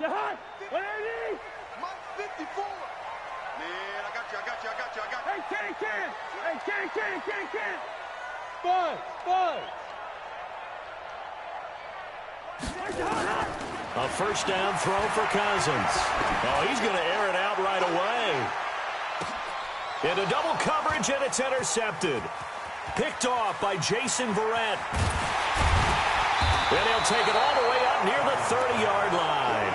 Hot. 180. Mike 54. Man, I got you. Hey, Ken. Hey, Ken. Buzz. A first down throw for Cousins. Oh, he's going to air it out right away. Into double coverage, and it's intercepted. Picked off by Jason Verrett. And he'll take it all the way up near the 30-yard line.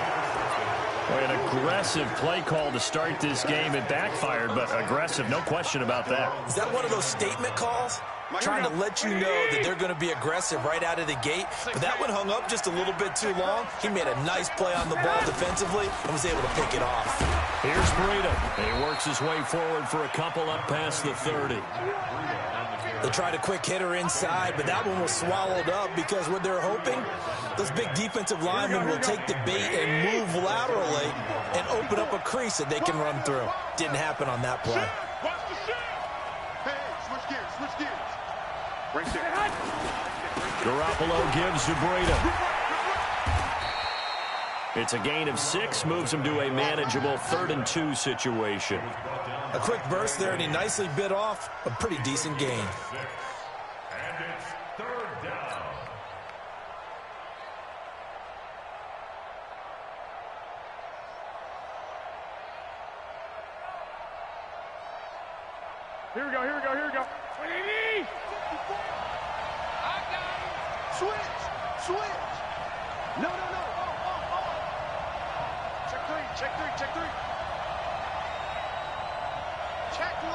Boy, an aggressive play call to start this game. It backfired, but aggressive, no question about that. Is that one of those statement calls? Trying to let you know that they're going to be aggressive right out of the gate. But that one hung up just a little bit too long. He made a nice play on the ball defensively and was able to pick it off. Here's Breida. He works his way forward for a couple up past the 30. They tried a quick hitter inside, but that one was swallowed up because what they're hoping, those big defensive linemen will take the bait and move laterally and open up a crease that they can run through. Didn't happen on that play. Switch gears. Right there. Garoppolo gives to Breida. It's a gain of 6, moves him to a manageable 3rd and 2 situation. A quick burst there, and he nicely bit off a pretty decent gain. And it's 3rd down. Here we go. 180. I got him. Switch. No. Check three. Check 24.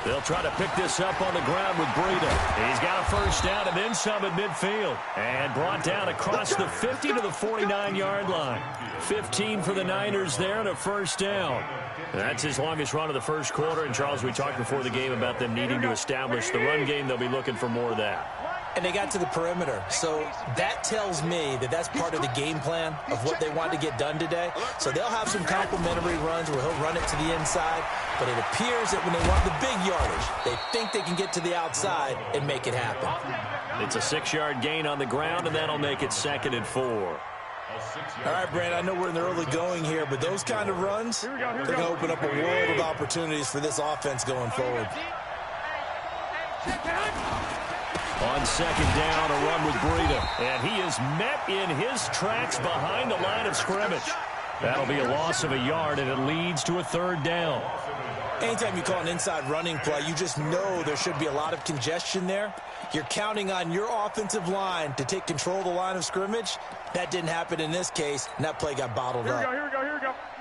They'll try to pick this up on the ground with Breida. He's got a first down and then some at midfield. And brought down across the 50 to the 49-yard line. 15 for the Niners there and a first down. That's his longest run of the first quarter. And, Charles, we talked before the game about them needing to establish the run game. They'll be looking for more of that. And they got to the perimeter. So that tells me that that's part of the game plan of what they want to get done today. So they'll have some complimentary runs where he'll run it to the inside. But it appears that when they want the big yardage, they think they can get to the outside and make it happen. It's a 6-yard gain on the ground, and that'll make it 2nd and 4. All right, Brandon, I know we're in the early going here, but those kind of runs, they're going to open up a world of opportunities for this offense going forward. On 2nd down, a run with Breida. And he is met in his tracks behind the line of scrimmage. That'll be a loss of a yard, and it leads to a 3rd down. Anytime you call an inside running play, you just know there should be a lot of congestion there. You're counting on your offensive line to take control of the line of scrimmage. That didn't happen in this case, and that play got bottled up. Here we go.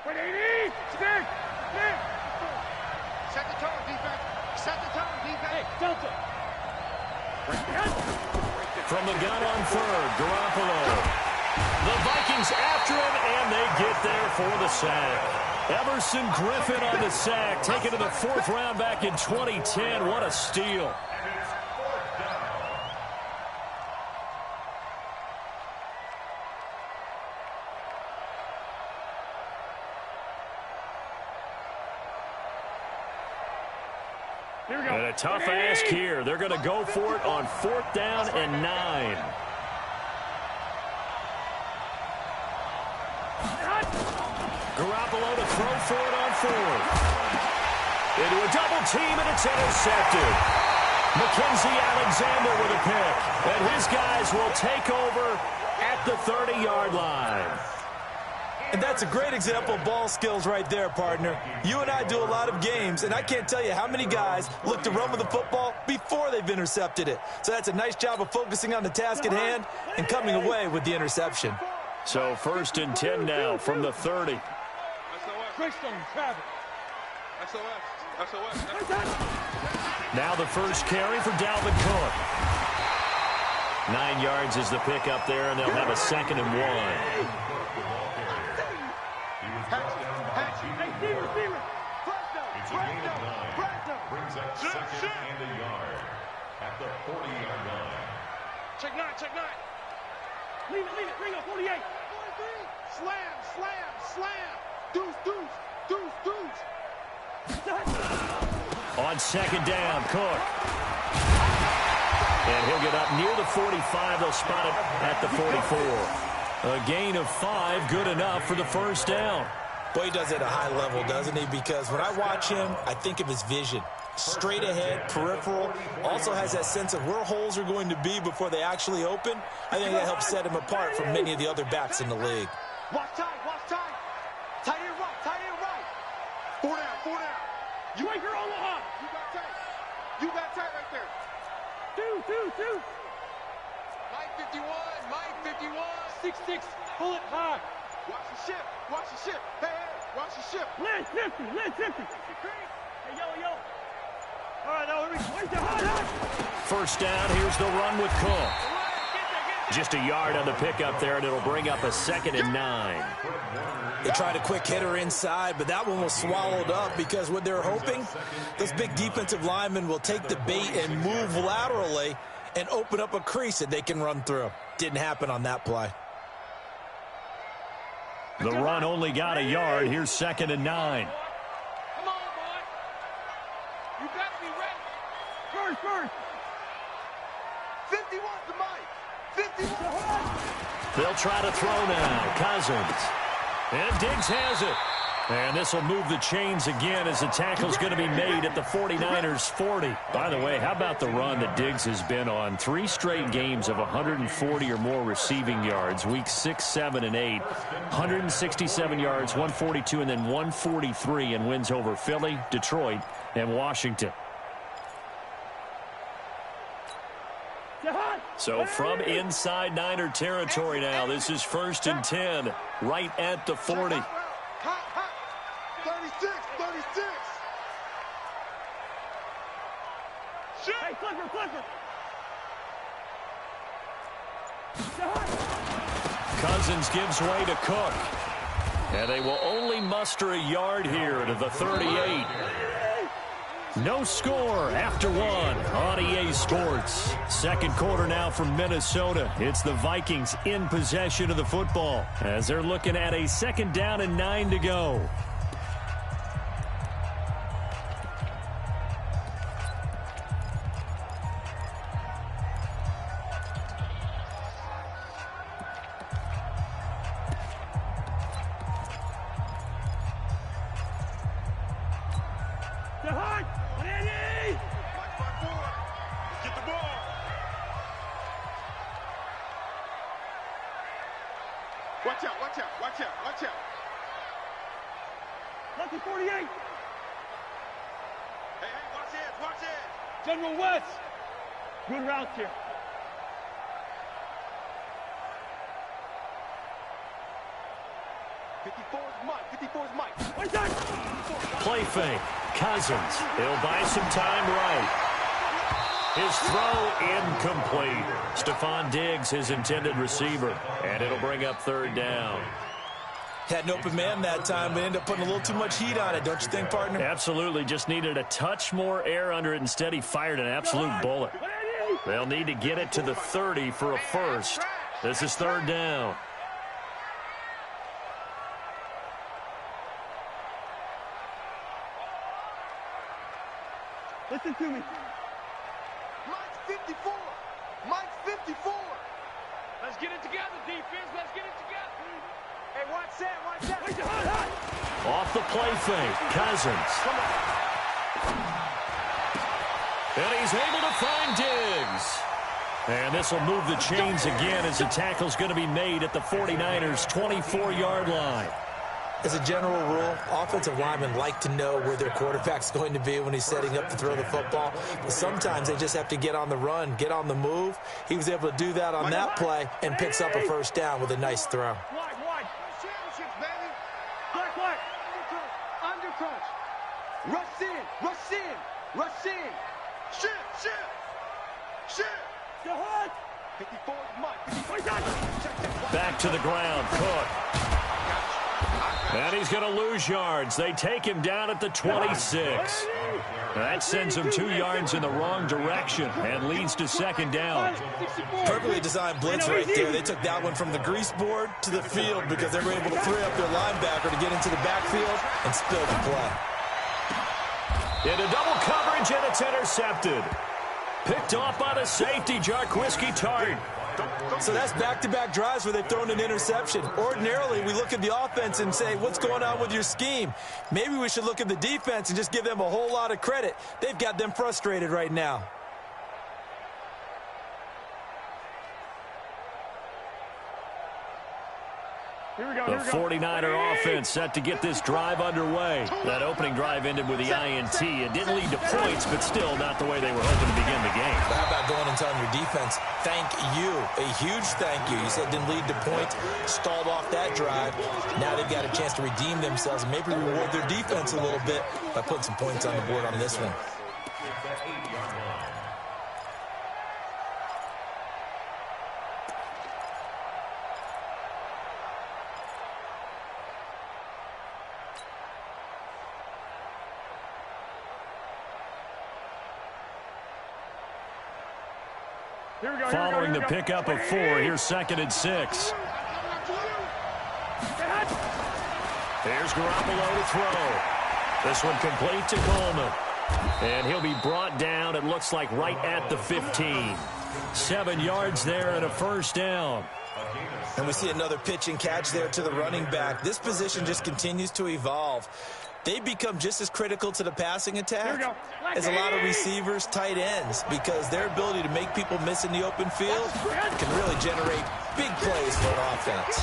180. Stick. Set the tone, defense. Hey, Delta. From the gun on 3rd, Garoppolo. The Vikings after him, and they get there for the sack. Everson Griffin on the sack, taken to the 4th round back in 2010. What a steal. And a tough ask here. They're going to go for it on 4th down and 9. Garoppolo to throw for it on 4th. Into a double team, and it's intercepted. Mackenzie Alexander with a pick. And his guys will take over at the 30-yard line. And that's a great example of ball skills right there, partner. You and I do a lot of games, and I can't tell you how many guys look to run with the football before they've intercepted it. So that's a nice job of focusing on the task at hand and coming away with the interception. So 1st and 10 now from the 30. Now the first carry for Dalvin Cook. 9 yards is the pickup there, and they'll have a 2nd and 1. It's a gain of 9. Brings up 2nd and a yard at the 40-yard line. Check 9. Leave it. Bring up 48. 43. Slam. Deuce. On 2nd down, Cook. And he'll get up near the 45. They'll spot it at the 44. A gain of 5, good enough for the first down. Boy, he does it at a high level, doesn't he? Because when I watch him, I think of his vision. Straight ahead, peripheral, also has that sense of where holes are going to be before they actually open. I think that helps set him apart from many of the other backs in the league. Watch time, watch time. Tight end right, tight end right. 4 down, 4 down. You ain't your Omaha. You got tight. You got tight right there. Two. Mike 51, Mike 51. 6-6, pull it high. Watch the ship, watch the ship. Hey, watch the ship. Lynch 50. Hey, yellow. All right, now, where's the hot? First down, here's the run with Cook. Just a yard on the pickup there, and it'll bring up a 2nd and 9. They tried a quick hitter inside, but that one was swallowed up because what they're hoping, those big defensive linemen will take the bait and move laterally and open up a crease that they can run through. Didn't happen on that play. The run only got a yard. Here's 2nd and 9. Come on, boy. You got to be ready. First. 51 to Mike. 51. They'll try to throw now. Cousins. And Diggs has it. And this will move the chains again as the tackle's going to be made at the 49ers 40. By the way, how about the run that Diggs has been on? 3 straight games of 140 or more receiving yards. Weeks 6, 7, and 8. 167 yards, 142, and then 143 in wins over Philly, Detroit, and Washington. So from inside Niner territory now, this is 1st and 10, right at the 40. 36. Hey, Clifford. Cousins gives way to Cook. And they will only muster a yard here to the 38. No score after 1 on EA Sports. Second quarter now from Minnesota. It's the Vikings in possession of the football as they're looking at a 2nd down and 9 to go. Watch out. Lucky 48. Hey, watch it. General West. Good routes here. '54's Mike. One time. Play fake. Cousins. He'll buy some time right. His throw incomplete. Stephon Diggs, his intended receiver. And it'll bring up 3rd down. Had an open man that time, but ended up putting a little too much heat on it, don't you think, partner? Absolutely. Just needed a touch more air under it. Instead, he fired an absolute bullet. They'll need to get it to the 30 for a first. This is 3rd down. Listen to me. Mike's 54. Let's get it together, defense. Let's get it together. Hey, watch that. Wait, hot. Off the play fake. Cousins. And he's able to find Diggs. And this will move the chains again as the tackle's going to be made at the 49ers' 24-yard line. As a general rule, offensive linemen like to know where their quarterback's going to be when he's setting up to throw the football. But sometimes they just have to get on the run, get on the move. He was able to do that on that play and picks up a first down with a nice throw. Wide. Championships, baby. Black. Undercrunch. Rush in. Shit. Go ahead. 54's Mike. Back to the ground. Cook. And he's going to lose yards. They take him down at the 26. That sends him 2 yards in the wrong direction and leads to 2nd down. Perfectly designed blitz right there. They took that one from the grease board to the field because they were able to free up their linebacker to get into the backfield and spill the play. Into double coverage, and it's intercepted. Picked off by the safety, Jarquiski Tart. So that's back-to-back drives where they've thrown an interception. Ordinarily, we look at the offense and say, what's going on with your scheme? Maybe we should look at the defense and just give them a whole lot of credit. They've got them frustrated right now. Here we go, The 49er offense set to get this drive underway. That opening drive ended with the INT. It didn't lead to points, but still not the way they were hoping to begin the game. But how about going and telling your defense, thank you, a huge thank you. You said it didn't lead to points, stalled off that drive. Now they've got a chance to redeem themselves and maybe reward their defense a little bit by putting some points on the board on this one. Following the pickup of 4, here's 2nd and 6. Here's Garoppolo to throw. This one complete to Coleman. And he'll be brought down, it looks like, right at the 15. 7 yards there and a first down. And we see another pitch and catch there to the running back. This position just continues to evolve. They become just as critical to the passing attack as a lot of receivers, tight ends, because their ability to make people miss in the open field can really generate big plays for an offense.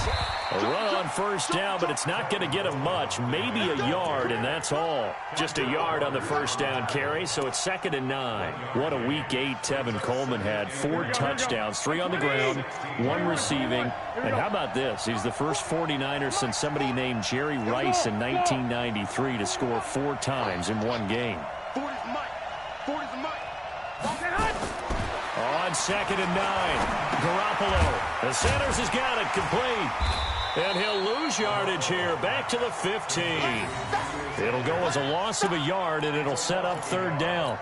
A run on first down, but it's not going to get him much. Maybe a yard, and that's all. Just a yard on the first down carry, so it's 2nd and 9. What a week 8 Tevin Coleman had. 4 touchdowns, 3 on the ground, 1 receiving. And how about this? He's the first 49er since somebody named Jerry Rice in 1993 to score 4 times in one game. 40's the mic. 40's the mic. On 2nd and 9, Garoppolo. The Sanders has got it complete. And he'll lose yardage here, back to the 15. It'll go as a loss of a yard, and it'll set up 3rd down.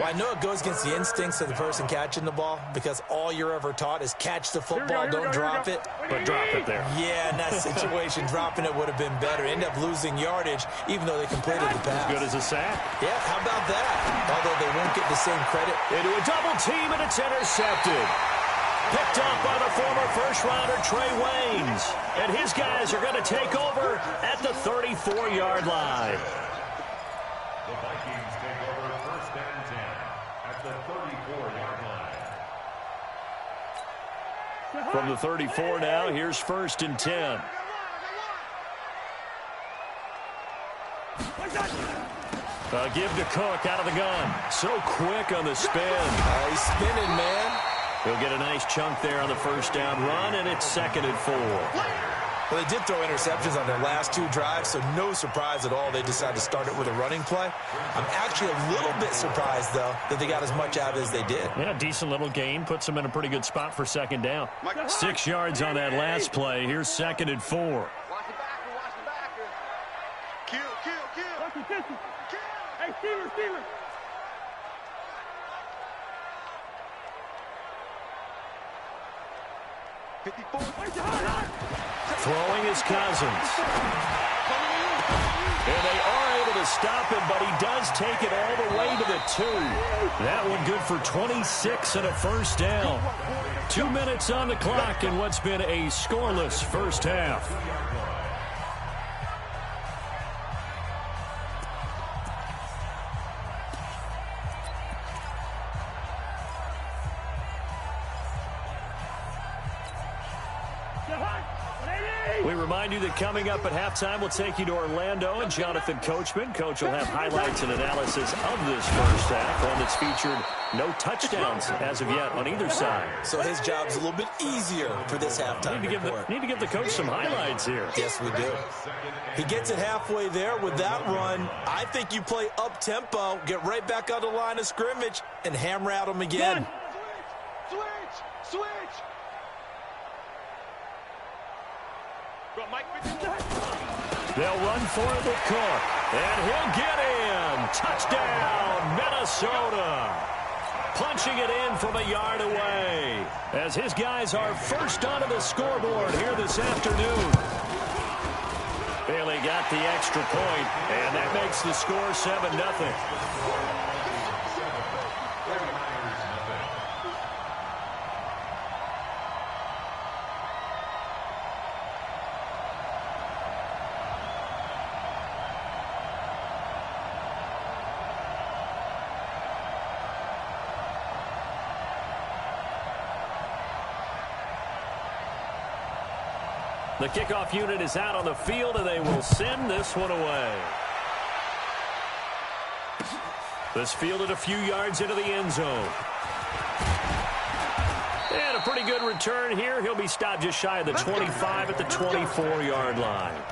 Well, I know it goes against the instincts of the person catching the ball because all you're ever taught is catch the football, don't drop it. But drop it there. Yeah, in that situation, dropping it would have been better. End up losing yardage, even though they completed the pass. Good as a sack. Yeah, how about that? Although they won't get the same credit. Into a double team, and it's intercepted. Picked up by the former first-rounder Trey Waynes. And his guys are going to take over at the 34-yard line. The Vikings take over 1st and 10 at the 34-yard line. From the 34 now, here's 1st and 10. Give to Cook out of the gun. So quick on the spin. He's spinning, man. He'll get a nice chunk there on the first down run, and it's 2nd and 4. Well, they did throw interceptions on their last 2 drives, so no surprise at all they decided to start it with a running play. I'm actually a little bit surprised, though, that they got as much out as they did. Yeah, decent little gain. Puts them in a pretty good spot for 2nd down. 6 yards on that last play. Here's 2nd and 4. Watch the backer. Kill. Hey, Steeler. Throwing his Cousins. And they are able to stop him, but he does take it all the way to the 2. That one good for 26 and a first down. 2 minutes on the clock in what's been a scoreless first half. We remind you that coming up at halftime, we'll take you to Orlando and Jonathan Coachman. Coach will have highlights and analysis of this first half, one that's featured no touchdowns as of yet on either side. So his job's a little bit easier for this halftime report. Need to give the coach some highlights here. Yes, we do. He gets it halfway there with that run. I think you play up-tempo, get right back on the line of scrimmage, and hammer at him again. Switch. They'll run for it with Cook. And he'll get in. Touchdown, Minnesota. Punching it in from a yard away. As his guys are first onto the scoreboard here this afternoon. Bailey got the extra point, and that makes the score 7-0. The kickoff unit is out on the field, and they will send this one away. This fielded a few yards into the end zone. And a pretty good return here. He'll be stopped just shy of the 25 at the 24-yard line.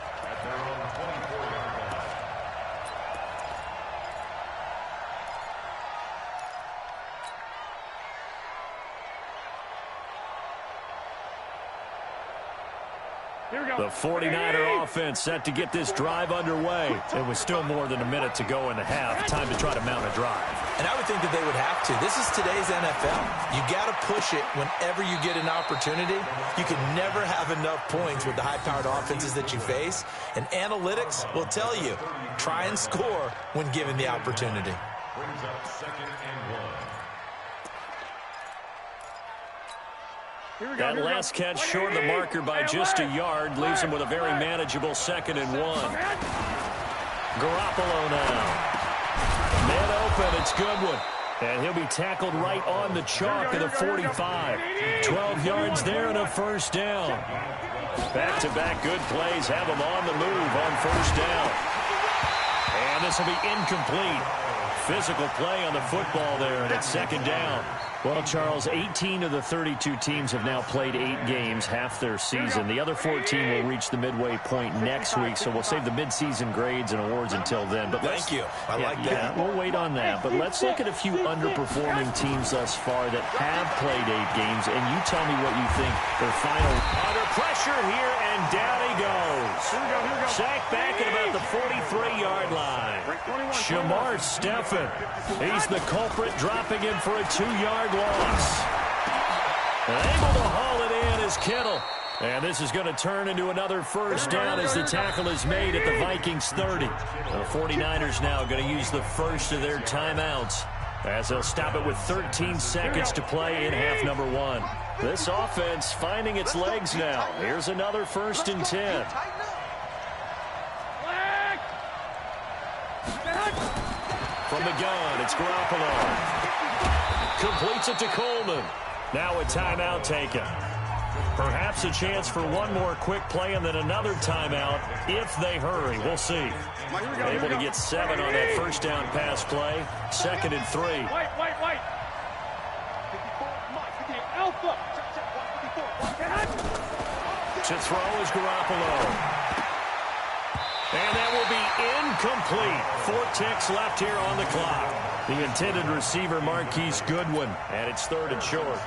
The 49er offense set to get this drive underway. It was still more than a minute to go in the half. Time to try to mount a drive. And I would think that they would have to. This is today's NFL. You got to push it whenever you get an opportunity. You can never have enough points with the high-powered offenses that you face. And analytics will tell you, try and score when given the opportunity. Brings up 2nd and 1. That last catch short of the marker by just a yard leaves him with a very manageable 2nd and 1. Garoppolo now. Man open, it's Goodwin. And he'll be tackled right on the chalk of the 45. 12 yards there and a first down. Back-to-back good plays have him on the move on first down. And this will be incomplete. Physical play on the football there, and it's 2nd down. Well, Charles, 18 of the 32 teams have now played 8 games, half their season. The other 14 will reach the midway point next week, so we'll save the midseason grades and awards until then. But thank you. I like that. Yeah, we'll wait on that. But let's look at a few underperforming teams thus far that have played 8 games, and you tell me what you think their final. Under pressure here, and down he goes. Sacked back at about the 43-yard line. Shamar Stephen, he's the culprit, dropping him for a 2-yard loss. Able to haul it in is Kittle. And this is going to turn into another first down as the tackle is made at the Vikings 30. The 49ers now going to use the first of their timeouts as they'll stop it with 13 seconds to play in half number 1. This offense finding its legs now. Here's another 1st and 10. From the gun, it's Garoppolo. Completes it to Coleman. Now a timeout taken. Perhaps a chance for one more quick play and then another timeout if they hurry. We'll see. Able to get 7 on that first down pass play. 2nd and 3. White. Alpha. To throw is Garoppolo. And that will be incomplete. 4 ticks left here on the clock. The intended receiver, Marquise Goodwin, and it's 3rd and short.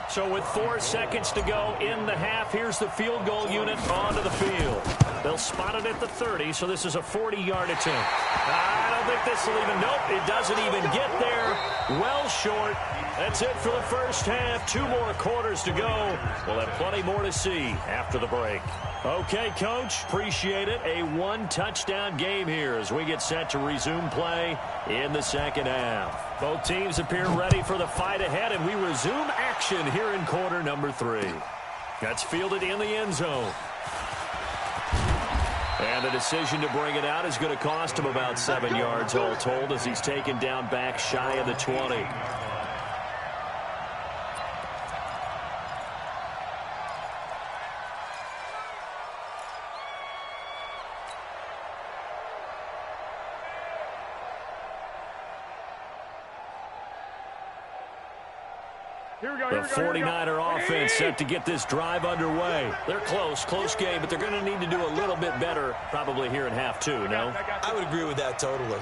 So with 4 seconds to go in the half, here's the field goal unit onto the field. They'll spot it at the 30, so this is a 40-yard attempt. I don't think this will even, nope, it doesn't even get there. Well short. That's it for the first half. 2 more quarters to go. We'll have plenty more to see after the break. Okay, Coach, appreciate it. A 1-touchdown game here as we get set to resume play in the 2nd half. Both teams appear ready for the fight ahead, and we resume action here in quarter number 3. That's fielded in the end zone. And the decision to bring it out is going to cost him about 7 yards all told as he's taken down back shy of the 20. The 49er offense set to get this drive underway. They're close game, but they're going to need to do a little bit better probably here in half 2, no? I would agree with that totally.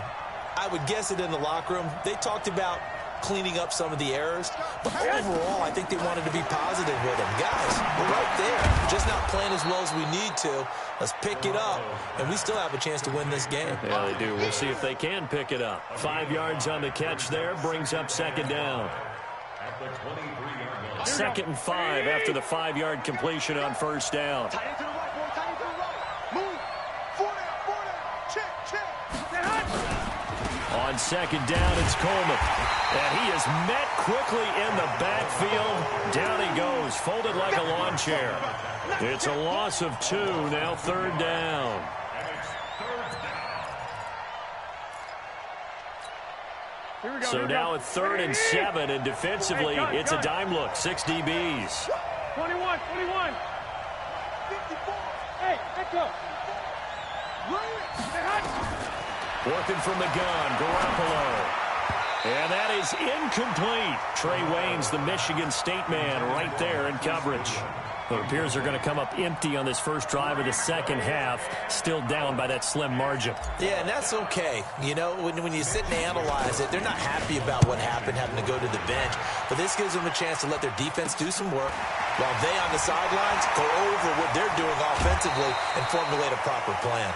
I would guess it in the locker room. They talked about cleaning up some of the errors, but overall, I think they wanted to be positive with them. Guys, we're right there. Just not playing as well as we need to. Let's pick it up, and we still have a chance to win this game. Yeah, they do. We'll see if they can pick it up. 5 yards on the catch there brings up 2nd down. 2nd and 5 after the 5-yard completion on first down. Tight end to the right, boy. Tight end to the right. Move. 4 down. Check. On 2nd down, it's Coleman. And he is met quickly in the backfield. Down he goes, folded like a lawn chair. It's a loss of 2, now 3rd down. So now at 3rd and 7, and defensively, it's a dime look. 6 DBs. 21, 21. 54. Hey, echo. Working from the gun, Garoppolo. And that is incomplete. Trey Wayne's the Michigan State man right there in coverage. It appears they're going to come up empty on this first drive of the second half, still down by that slim margin. Yeah, and that's okay. You know, when you sit and analyze it, they're not happy about what happened, having to go to the bench. But this gives them a chance to let their defense do some work while they on the sidelines go over what they're doing offensively and formulate a proper plan.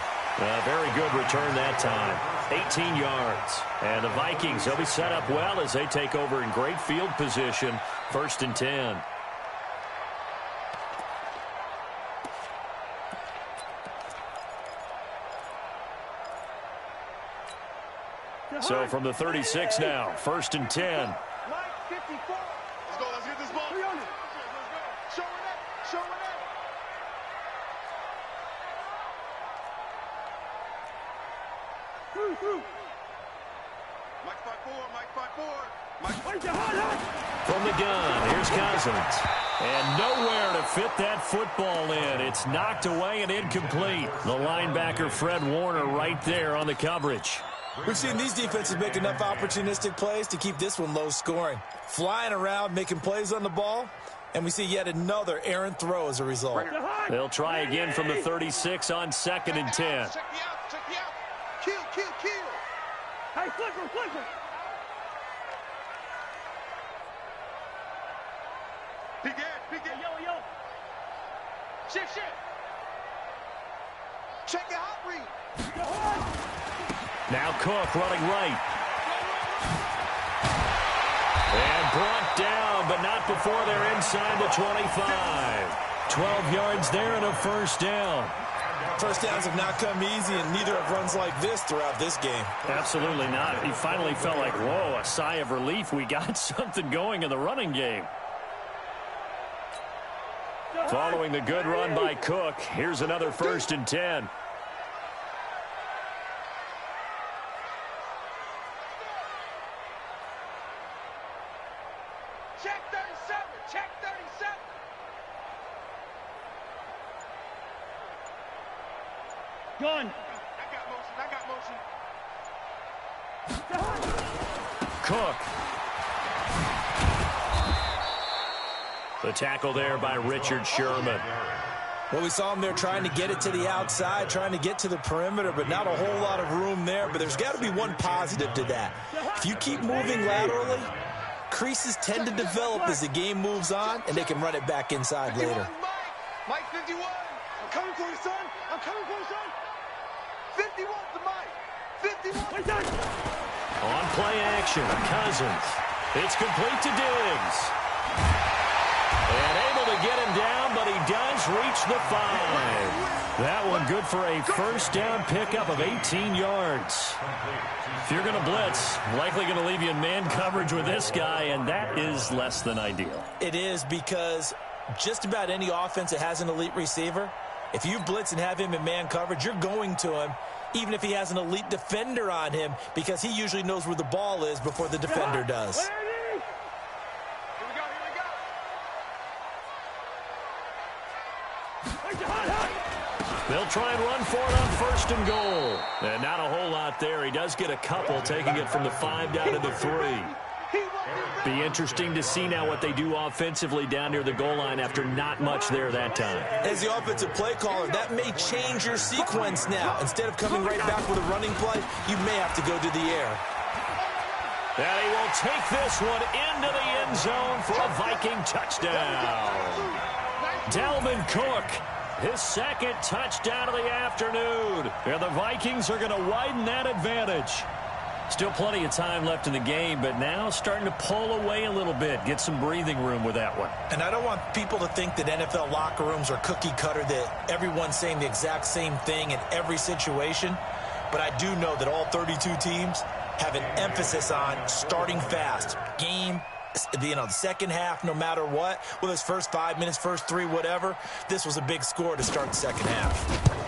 Very good return that time. 18 yards. And the Vikings, they'll be set up well as they take over in great field position. 1st and 10. So from the 36 now, 1st and 10. Mike, 54. Let's go. Let's get this ball. 300. Showing it. Showing it. Mike 5-4. Mike 5-4. Mike. From the gun, here's Cousins. And nowhere to fit that football in. It's knocked away and incomplete. The linebacker, Fred Warner, right there on the coverage. We've seen these defenses make enough opportunistic plays to keep this one low scoring. Flying around, making plays on the ball, and we see yet another errant throw as a result. They'll try again from the 36 on 2nd and 10. Check me out. Check me out. Kill, kill, kill. Hey, flipper, flipper. Peek in. Yo, yo. Shift. Check it out, read. Now Cook running right. And brought down, but not before they're inside the 25. 12 yards there and a first down. First downs have not come easy, and neither have runs like this throughout this game. Absolutely not. He finally felt like, whoa, a sigh of relief. We got something going in the running game. Following the good run by Cook, here's another 1st and 10. Check 37. Check 37. Gun. I got motion. Cook. The tackle there by Richard Sherman. Well, we saw him there trying to get it to the outside, trying to get to the perimeter, but not a whole lot of room there. But there's got to be one positive to that. If you keep moving laterally, creases tend to develop as the game moves on, and they can run it back inside later. Mike 51. I'm coming for you, son. I'm coming for you, son. 51 to Mike. 51. On play action, Cousins. It's complete to Diggs. And able to get him down, but he does reach the 5. That one good for a first down pickup of 18 yards. If you're going to blitz, likely going to leave you in man coverage with this guy, and that is less than ideal. It is, because just about any offense that has an elite receiver, if you blitz and have him in man coverage, you're going to him, even if he has an elite defender on him, because he usually knows where the ball is before the defender does. Here we go. They'll try and run for it on 1st and goal. And not a whole lot there. He does get a couple, taking it from the 5 down to the 3. Be interesting to see now what they do offensively down near the goal line after not much there that time. As the offensive play caller, that may change your sequence now. Instead of coming right back with a running play, you may have to go to the air. And he will take this one into the end zone for a Viking touchdown. Dalvin Cook, his 2nd touchdown of the afternoon. And the Vikings are going to widen that advantage. Still plenty of time left in the game, but now starting to pull away a little bit, get some breathing room with that one. And I don't want people to think that NFL locker rooms are cookie cutter, that everyone's saying the exact same thing in every situation. But I do know that all 32 teams have an emphasis on starting fast. Game, the second half, no matter what, whether it's first 5 minutes, first 3, whatever, this was a big score to start the second half.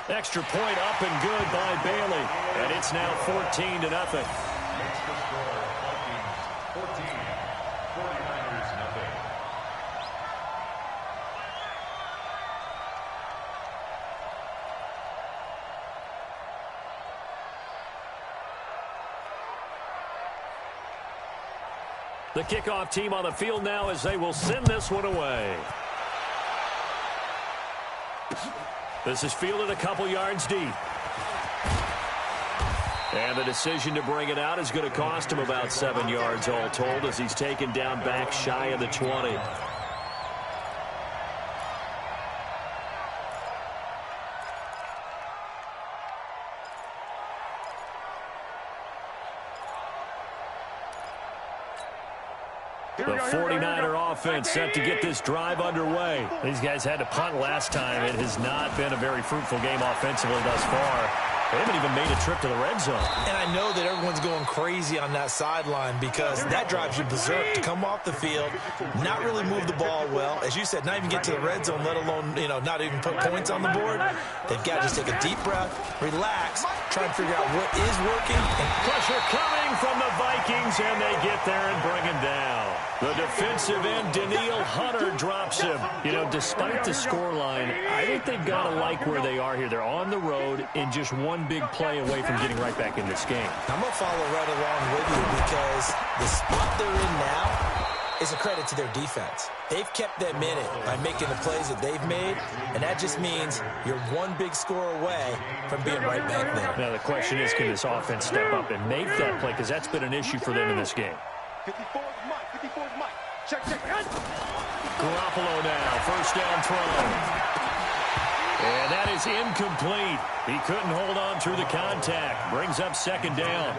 Extra point up and good by Bailey. And it's now 14-0. Makes the score Vikings 14, 49ers nothing. The kickoff team on the field now as they will send this one away. This is fielded a couple yards deep. And the decision to bring it out is going to cost him about 7 yards all told as he's taken down back shy of the 20. The 49er offense set to get this drive underway. These guys had to punt last time. It has not been a very fruitful game offensively thus far. They haven't even made a trip to the red zone. And I know that everyone's going crazy on that sideline because that drives you berserk to come off the field, not really move the ball well. As you said, not even get to the red zone, let alone, not even put points on the board. They've got to just take a deep breath, relax, try and figure out what is working. And pressure coming from the Vikings, and they get there and bring him down. The defensive end, Daniil Hunter, drops him. Despite the scoreline, I think they've got to like where they are here. They're on the road in just one big play away from getting right back in this game. I'm going to follow right along with you because the spot they're in now is a credit to their defense. They've kept them in it by making the plays that they've made, and that just means you're one big score away from being right back there. Now, the question is, can this offense step up and make that play? Because that's been an issue for them in this game. 54 is Mike. 54 is Mike. Check. Garoppolo now, first down throw. And that is incomplete. He couldn't hold on through the contact. Brings up second down.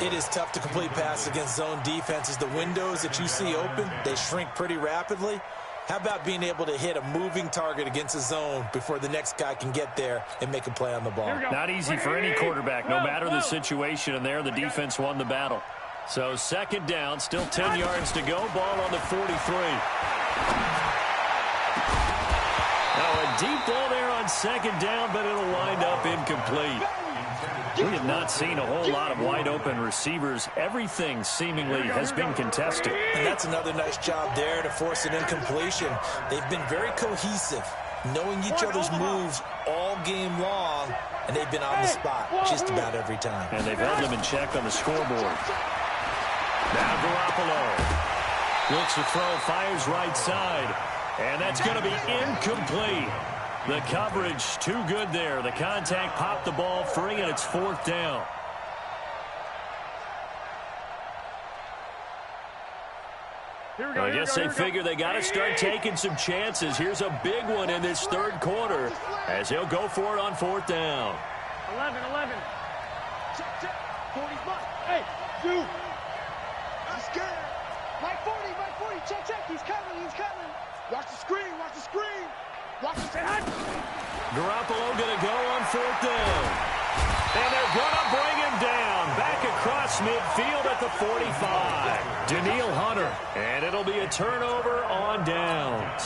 It is tough to complete passes against zone defenses. The windows that you see open, they shrink pretty rapidly. How about being able to hit a moving target against a zone before the next guy can get there and make a play on the ball? Not easy for any quarterback, no matter the situation. And there, the defense won the battle. So second down, still 10 yards to go. Ball on the 43. Now a deep ball there on second down, but it'll wind up incomplete. We have not seen a whole lot of wide-open receivers. Everything seemingly has been contested. And that's another nice job there to force an incompletion. They've been very cohesive, knowing each other's moves all game long, and they've been on the spot just about every time. And they've held them in check on the scoreboard. Now Garoppolo looks to throw, fires right side, and that's going to be incomplete. The coverage too good there. The contact popped the ball free, and it's fourth down. I guess they figure they got to start taking some chances. Here's a big one in this third quarter as they'll go for it on fourth down. 11. Check. 40's Mike. Hey, dude. He's scared. Mike 40. Check. He's coming. Watch the screen. Watch the screen. Garoppolo going to go on fourth down. And they're going to bring him down. Back across midfield at the 45. Daniil Hunter. And it'll be a turnover on downs.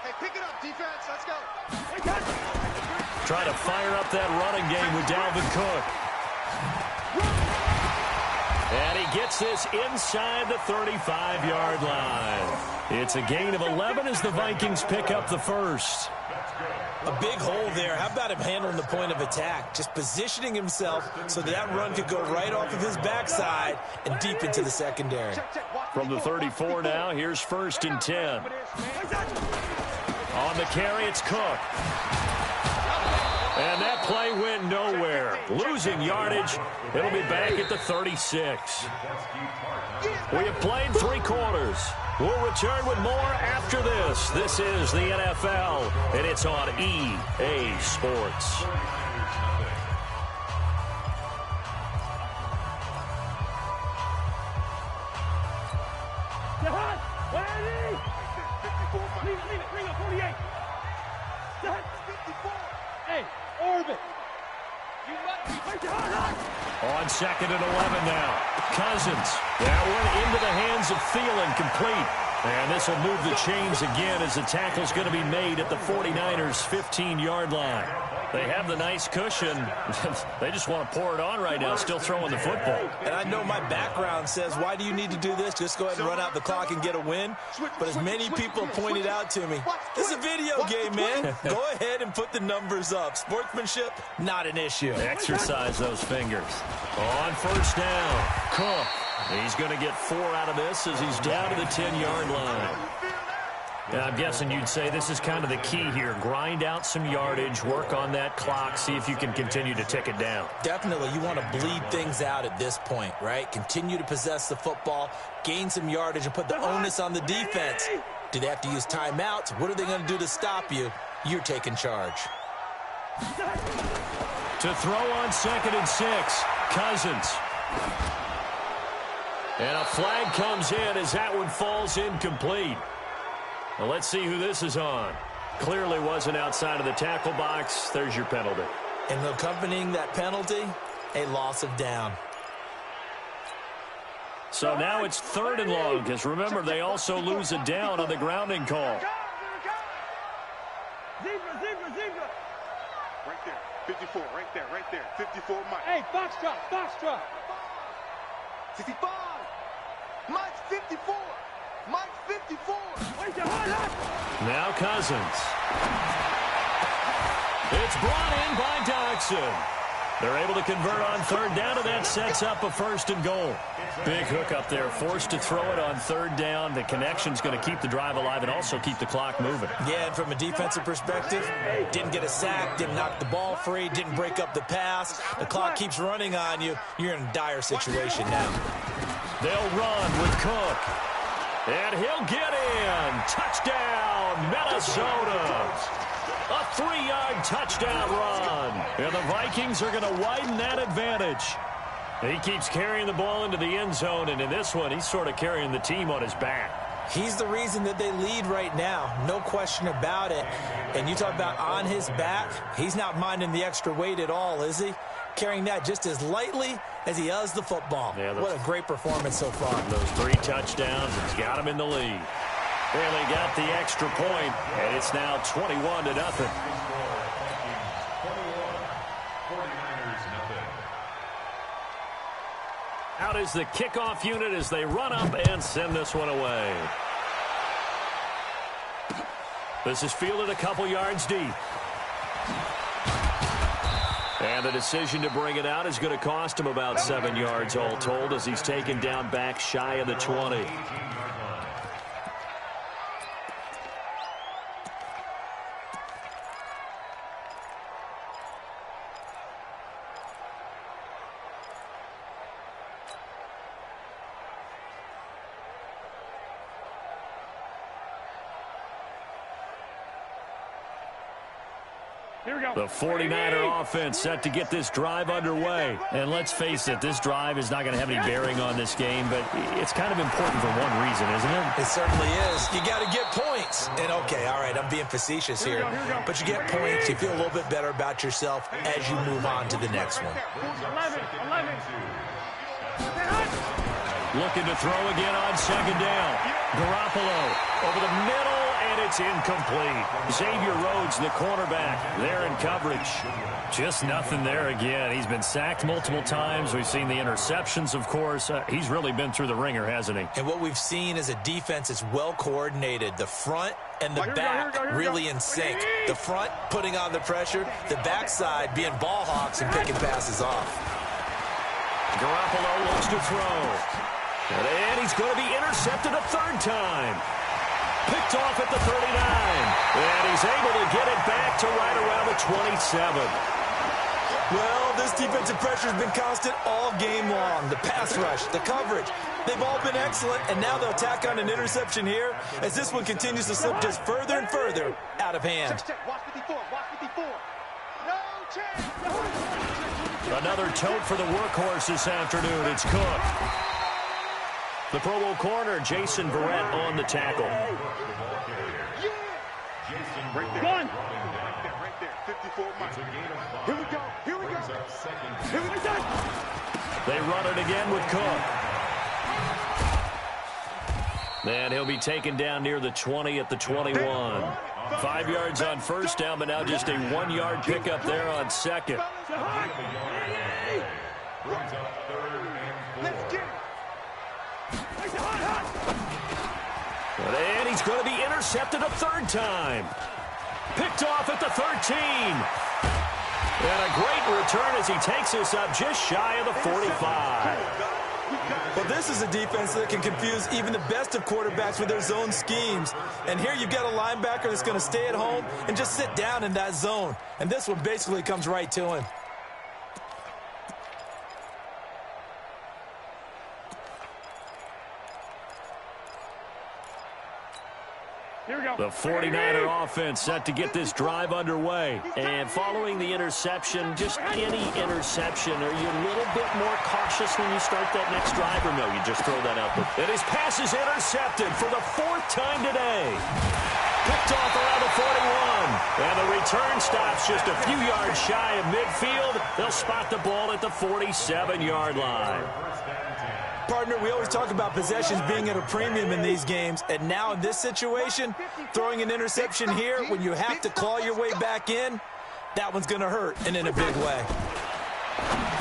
Hey, pick it up, defense. Let's go. Trying to fire up that running game with Dalvin Cook. And he gets this inside the 35-yard line. It's a gain of 11 as the Vikings pick up the first. A big hole there. How about him handling the point of attack? Just positioning himself so that run could go right off of his backside and deep into the secondary. From the 34 now, here's first and 10. On the carry, it's Cook. And that play went nowhere. Losing yardage. It'll be back at the 36. We have played 3 quarters. We'll return with more after this. This is the NFL, and it's on EA Sports. Bring up 48. Hey, Orbit. On second and 11 now. Cousins. That one into the hands of Thielen, complete. And this will move the chains again as the tackle's going to be made at the 49ers' 15-yard line. They have the nice cushion. They just want to pour it on right now, still throwing the football. And I know my background says, why do you need to do this? Just go ahead and run out the clock and get a win. But as many people pointed out to me, this is a video game, man. Go ahead and put the numbers up. Sportsmanship, not an issue. Exercise those fingers. On first down, Cook. He's going to get 4 out of this as he's down to the 10-yard line. And I'm guessing you'd say this is kind of the key here. Grind out some yardage, work on that clock, see if you can continue to tick it down. Definitely. You want to bleed things out at this point, right? Continue to possess the football, gain some yardage, and put the onus on the defense. Do they have to use timeouts? What are they going to do to stop you? You're taking charge. To throw on 2nd and 6, Cousins. And a flag comes in as that one falls incomplete. Well, let's see who this is on. Clearly wasn't outside of the tackle box. There's your penalty. And accompanying that penalty, a loss of down. So now it's 3rd and long, because remember, they also lose a down on the grounding call. Zebra. Right there. 54, right there. 54, Mike. Hey, foxtrot. 65. Mike's 54. Mike's 54. Now Cousins. It's brought in by Dodson. They're able to convert on 3rd down, and that sets up a 1st and goal. Big hook up there, forced to throw it on 3rd down. The connection's going to keep the drive alive and also keep the clock moving. Yeah, and from a defensive perspective, didn't get a sack, didn't knock the ball free, didn't break up the pass. The clock keeps running on you. You're in a dire situation now. They'll run with Cook. And he'll get in. Touchdown, Minnesota. A 3-yard touchdown run. And the Vikings are going to widen that advantage. He keeps carrying the ball into the end zone, and in this one, he's sort of carrying the team on his back. He's the reason that they lead right now. No question about it. And you talk about on his back, he's not minding the extra weight at all, is he? Carrying that just as lightly as he does the football. Yeah, what a great performance so far. Those 3 touchdowns, he's got him in the lead. Barely got the extra point, and it's now 21-0. Out is the kickoff unit as they run up and send this one away. This is fielded a couple yards deep. And the decision to bring it out is going to cost him about 7 yards all told as he's taken down back shy of the 20. The 49er offense set to get this drive underway. And let's face it, this drive is not going to have any bearing on this game, but it's kind of important for one reason, isn't it? It certainly is. You got to get points. And, okay, all right, I'm being facetious here. But you get points, you feel a little bit better about yourself as you move on to the next one. 11. Looking to throw again on 2nd down. Garoppolo over the middle, and it's incomplete. Xavier Rhodes, the cornerback, there in coverage. Just nothing there again. He's been sacked multiple times. We've seen the interceptions, of course. He's really been through the ringer, hasn't he? And what we've seen is a defense that's well coordinated. The front and the back really in sync. The front putting on the pressure. The backside being ball hawks and picking passes off. Garoppolo looks to throw. And he's going to be intercepted a 3rd time. Picked off at the 39. And he's able to get it back to right around the 27. Well, this defensive pressure has been constant all game long. The pass rush, the coverage, they've all been excellent. And now they'll tack on an interception here as this one continues to slip just further and further out of hand. Watch 54. No chance. Another tote for the workhorse this afternoon. It's Cook. The Pro Bowl corner, Jason Verrett, on the tackle. Right there. Gone. Right there. 54, Mike. Here we go. They run it again with Cook. And he'll be taken down near the 20 at the 21. 5 yards on first down, but now just a 1-yard pickup there on second. And he's going to be intercepted a third time. Picked off at the 13. And a great return as he takes us up just shy of the 45. Well, this is a defense that can confuse even the best of quarterbacks with their zone schemes. And here you've got a linebacker that's going to stay at home and just sit down in that zone. And this one basically comes right to him. Here we go. The 49er offense set to get this drive underway. And following the interception, just any interception, are you a little bit more cautious when you start that next drive, or no, you just throw that out there? And his pass is intercepted for the 4th time today. Picked off around the 41. And the return stops just a few yards shy of midfield. They'll spot the ball at the 47-yard line. Partner, we always talk about possessions being at a premium in these games, and now in this situation, throwing an interception here when you have to claw your way back in, that one's going to hurt, and in a big way.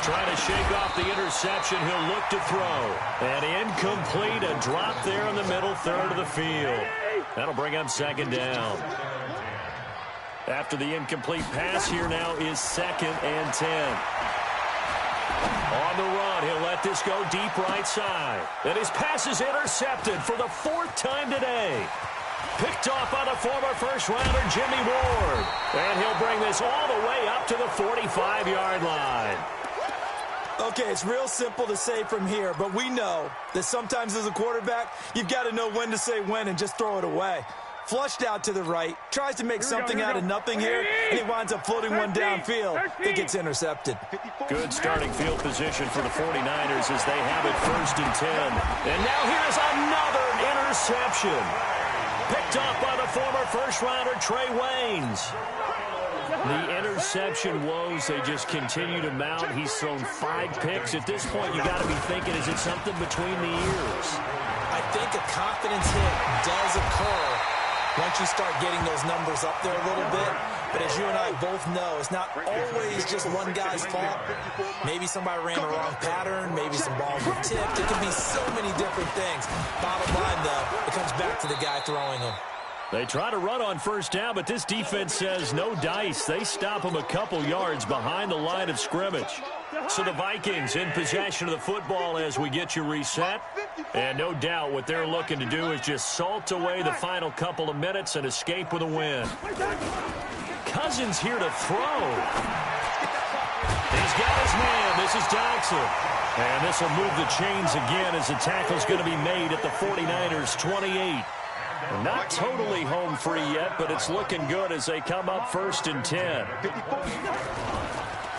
Trying to shake off the interception, he'll look to throw. And incomplete, a drop there in the middle third of the field. That'll bring up second down. After the incomplete pass, here now is 2nd and 10. On the run, he'll let this go deep right side. And his pass is intercepted for the 4th time today. Picked off by the former first-rounder Jimmy Ward. And he'll bring this all the way up to the 45-yard line. Okay, it's real simple to say from here, but we know that sometimes as a quarterback, you've got to know when to say when and just throw it away. Flushed out to the right, tries to make something out of nothing here, and he winds up floating one downfield that gets intercepted. Good starting field position for the 49ers as they have it 1st and 10. And now here's another interception. Picked off by the former first-rounder Trey Waynes. The interception woes, they just continue to mount. He's thrown 5 picks. At this point, you got to be thinking, is it something between the ears? I think a confidence hit does occur once you start getting those numbers up there a little bit. But as you and I both know, it's not always just one guy's fault. Maybe somebody ran the wrong pattern. Maybe some balls were tipped. It can be so many different things. Bottom line, though, it comes back to the guy throwing them. They try to run on first down, but this defense says no dice. They stop them a couple yards behind the line of scrimmage. So the Vikings in possession of the football as we get you reset. And no doubt what they're looking to do is just salt away the final couple of minutes and escape with a win. Cousins here to throw. He's got his man. This is Jackson. And this will move the chains again as the tackle's going to be made at the 49ers' 28. Not totally home free yet, but it's looking good as they come up 1st and 10.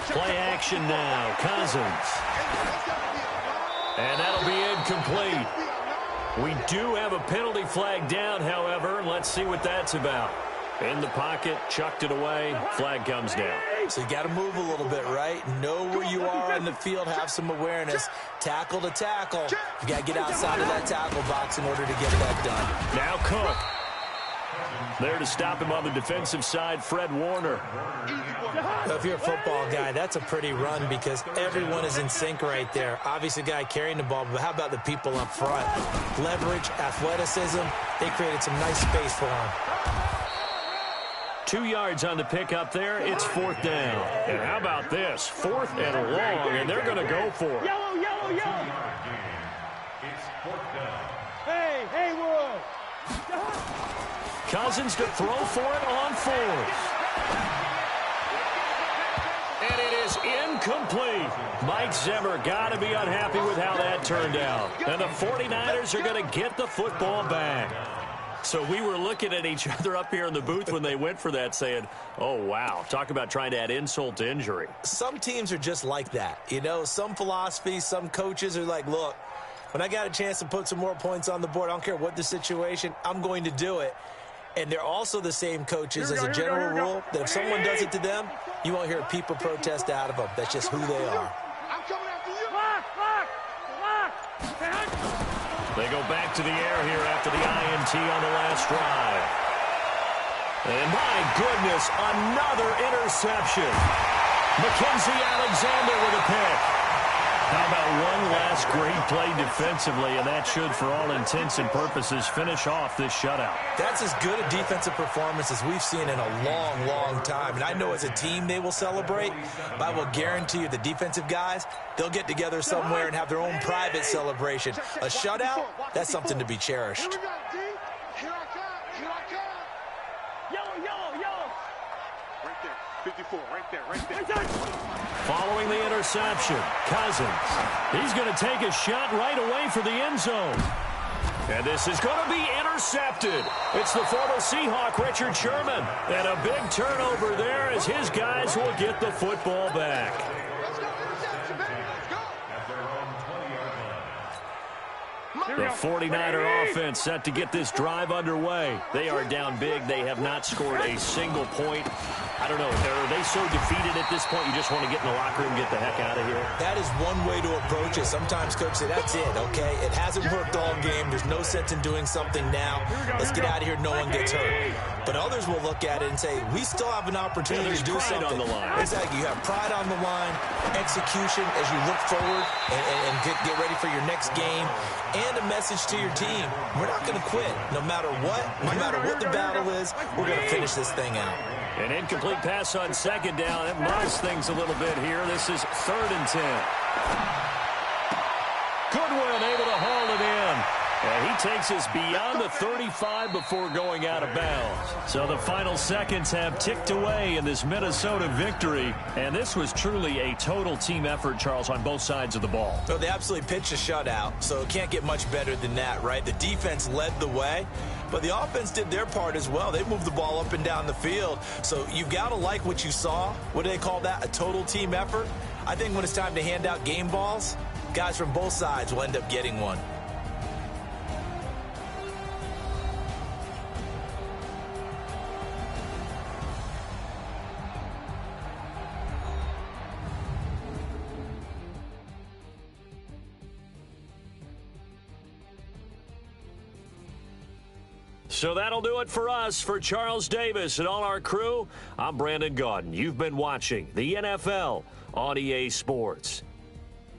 Play action now. Cousins. And that'll be incomplete. We do have a penalty flag down, however, and let's see what that's about. In the pocket, chucked it away, flag comes down. So you got to move a little bit, right? Know where you are in the field, have some awareness. Tackle to tackle. You got to get outside of that tackle box in order to get that done. Now Cook. There to stop him on the defensive side, Fred Warner. So if you're a football guy, that's a pretty run because everyone is in sync right there. Obviously, the guy carrying the ball, but how about the people up front? Leverage, athleticism, they created some nice space for him. 2 yards on the pickup there. It's 4th down. And how about this? 4th and long, and they're going to go for it. Yellow, yellow, yellow. Hey, Haywood. Cousins to throw for it on 4th. And it is incomplete. Mike Zimmer got to be unhappy with how that turned out. And the 49ers are going to get the football back. So we were looking at each other up here in the booth when they went for that saying, oh, wow, talk about trying to add insult to injury. Some teams are just like that. You know, some philosophies, some coaches are like, look, when I got a chance to put some more points on the board, I don't care what the situation, I'm going to do it. And they're also the same coaches as a general rule that if someone does it to them, you won't hear a peep or protest out of them. That's just who they are. I'm coming after you. Lock. They go back to the air here after the INT on the last drive. And my goodness, another interception. Mackenzie Alexander with a pick. How about one last great play defensively, and that should, for all intents and purposes, finish off this shutout. That's as good a defensive performance as we've seen in a long, long time. And I know as a team they will celebrate, but I will guarantee you the defensive guys, they'll get together somewhere and have their own private celebration. A shutout, that's something to be cherished. Here I come. Here I come. Yellow. Right there. 54. Right there. Following the interception, Cousins. He's going to take a shot right away for the end zone. And this is going to be intercepted. It's the former Seahawk, Richard Sherman. And a big turnover there as his guys will get the football back. Let's go. Interception, baby. Let's go. At their own 20-yard line. The 49er offense set to get this drive underway. They are down big. They have not scored a single point. I don't know. Are they so defeated at this point you just want to get in the locker room and get the heck out of here? That is one way to approach it. Sometimes coach say, that's it, okay? It hasn't worked all game. There's no sense in doing something now. Let's get out of here. No one gets hurt. But others will look at it and say, we still have an opportunity to do something. On the line. Exactly. You have pride on the line, execution as you look forward and get ready for your next game, and a message to your team. We're not going to quit. No matter what the battle is, we're going to finish this thing out. An incomplete pass on second down. That muddles things a little bit here. This is 3rd and 10. Goodwin able to haul it in. And he takes us beyond the 35 before going out of bounds. So the final seconds have ticked away in this Minnesota victory. And this was truly a total team effort, Charles, on both sides of the ball. So they absolutely pitched a shutout, so it can't get much better than that, right? The defense led the way, but the offense did their part as well. They moved the ball up and down the field. So you've got to like what you saw. What do they call that? A total team effort? I think when it's time to hand out game balls, guys from both sides will end up getting one. So that'll do it for us. For Charles Davis and all our crew, I'm Brandon Gaudin. You've been watching the NFL on EA Sports.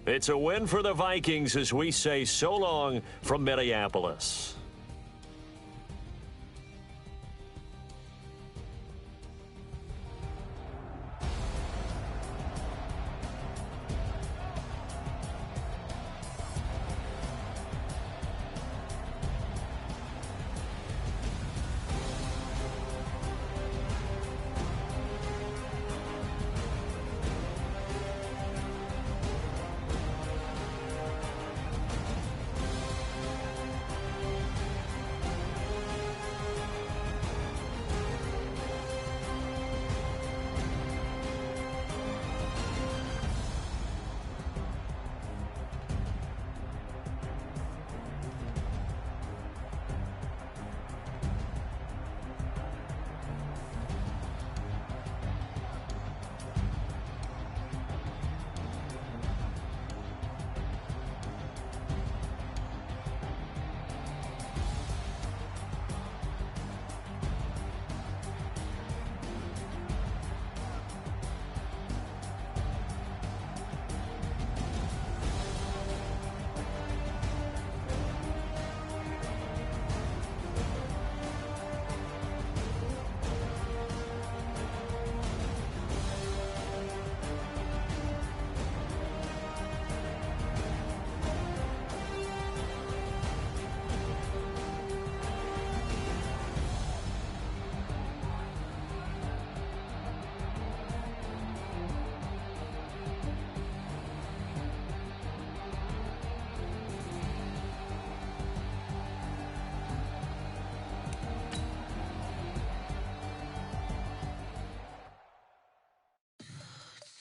It's a win for the Vikings as we say so long from Minneapolis.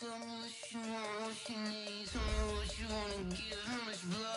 Tell me what you want, what you need. Tell me what you wanna give, how much blood.